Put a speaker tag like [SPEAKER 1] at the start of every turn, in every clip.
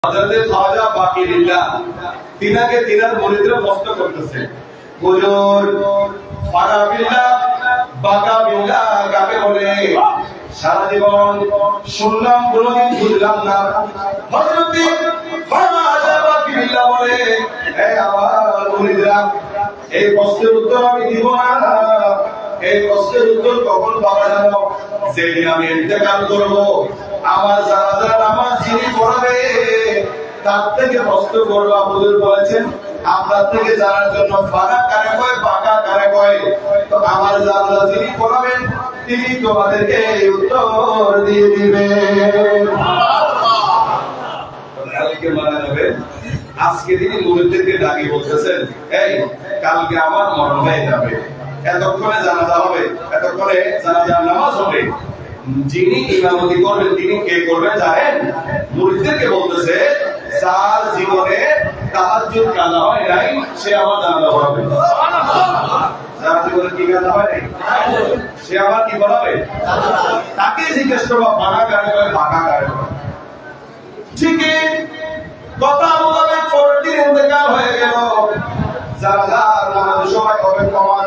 [SPEAKER 1] হযরতে খাজা বাকিরিল্লাহ তিনাকে তিনার মুরিদরা কষ্ট করতেছে। হুজুর ফানা বিল্লাহ বাকা বিল্লাহ কাকে বলে? সারা জীবন শুনলাম কোনদিন বুঝলাম না। হযরতে খাজা বাকিরিল্লাহ বলে, হে আমার মুরিদরা, এই প্রশ্নের উত্তর আমি দিব না। এই প্রশ্নের উত্তর কখন পাওয়া জানো? যেদিন আমি ইন্তেকাল করব, আমার জানাজার নামাজ যিনি পড়াবে তার থেকে প্রশ্ন করবো। হুজুর বলেছেন আপনার থেকে জানার জন্য ফানা কারে কয়, বাঁকা কারে কয়। তো আমার জানাজা যিনি পড়াবেন তিনি তোমাদেরকে এই উত্তর দিয়ে দিবেন। কালকে মারা যাবে, আজকে তিনি মুরিদদেরকে ডাকি বলতেছেন, এই কালকে আমার মরণ হয়ে যাবে, এতক্ষণে জানাজা হবে, এতক্ষণে জানাজার নামাজ হবে। যিনি ইমামতি করবেন তিনি কে করবেন জানেন? মুরিদদেরকে বলতেছে, যার জীবনে তাহাজ্জুদ কাজা হয় নাই সে আমার জানাজা পড়াবে। যার জীবনে কি কাজা হয় নাই সে আমার কি পড়াবে? তাকে জিজ্ঞেস করবো ফানা কারে কয়, বাঁকা কারে কয়। ঠিকই কথা মোতাবেক পরের দিন ইন্তেকাল হয়ে গেল। জানাজার নামাজ সময় হবে কমান।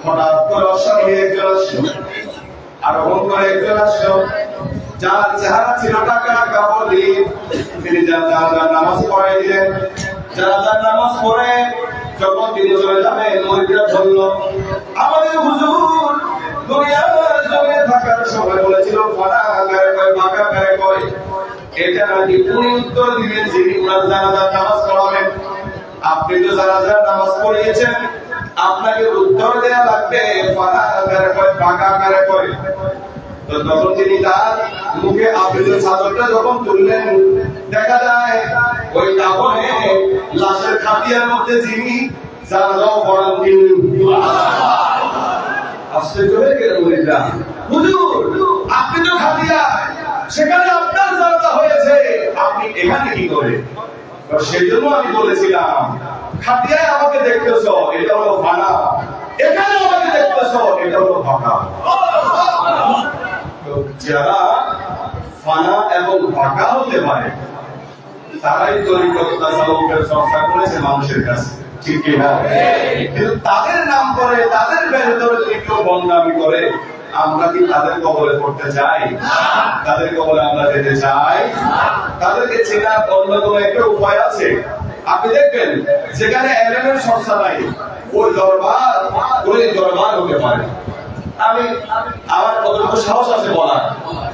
[SPEAKER 1] হঠাৎ করে অস্বাভাবিক একজন আসলো, আরোহণ করে একজন আসলো, যার চেহারা ছিল টাকা কাপড় দিয়ে। তিনি জানাজার নামাজ পড়াই দিলেন। জানাজার নামাজ পড়ে যখন তিনি চলে যাবেন, মুরিদরা বলল, আমাদের হুজুর দুনিয়ার জমিনে থাকার সময় বলেছিল ফানা কারে কয়, বাঁকা কারে কয়। এটা নাকি উনি উত্তর দিলেন যিনি উনার জানাজার নামাজ পড়াবেন। আপনি তো জানাজার নামাজ পড়িয়েছেন, আপনাকে উত্তর দেয়া লাগবে ফানা কারে কয়, বাঁকা কারে কয়। তো তখন তিনি তার মুখে আবৃত চাদরটা যখন তুললেন, দেখা যায় ওই কাপড়ে লাশের খাটিয়ার মধ্যে যিনি জানাজাও পড়ান তিনি। আশ্চর্য হয়ে গেল মুরিদরা, হুজুর আপনি তো খাটিয়া, সেখানে আপনার জানাজা হয়েছে, আপনি এখানে কি করে? সেই জন্য আমি বলেছিলাম, খাটিয়ায় আমাকে দেখতেছ এটা হলো ফানা, এখানে আমাকে দেখতেছ এটা হলো বাঁকা। যারা ফানা এবং বাঁকা হতে পারে তারাই তরিকত তাসাউফের চর্চা করেছে মানুষের কাছে, ঠিক কি না? কিন্তু তাদের নাম করে, তাদের ভেতরে কেউ বদনামি করে, আমরা কি তাদের কবলে পড়তে চাই? তাদের কবলে আমরা যেতে চাই? তাদেরকে চেনার অন্য কোনো একটা উপায় আছে। আপনি দেখবেন যেখানে এলেমের চর্চা নাই ওই দরবার হতে পারে। আমি আমার কতটুকু সাহস আছে বলার,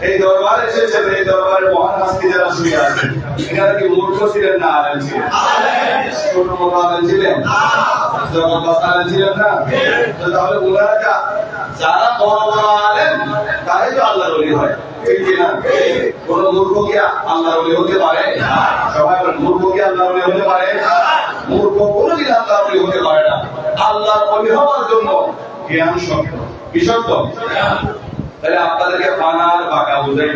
[SPEAKER 1] এই দরবারে এসেছেন, এই দরবারে মহান হাস্তি যারা শুয়ে আছেন, এনারা কি মূর্খ ছিলেন না আলেম ছিলেন? ছোট মোটো আলেম ছিলেন? জগৎ আলেম ছিলেন না? তাহলে ওনারা যারা বড় বড় আলেম তারাই তো আল্লাহর ওলি হয়, ঠিক কিনা? কোন মূর্খ কি আল্লাহর ওলি হতে পারে? সবাই বলেন, মূর্খ কি আল্লাহর ওলি হতে পারে? মূর্খ কোনদিন আল্লাহর ওলি হতে পারে না। আল্লাহর ওলি হওয়ার জন্য জ্ঞান শর্ত। কি শর্ত? তাহলে আপনাদেরকে ফানা আর বাঁকা বুঝাই।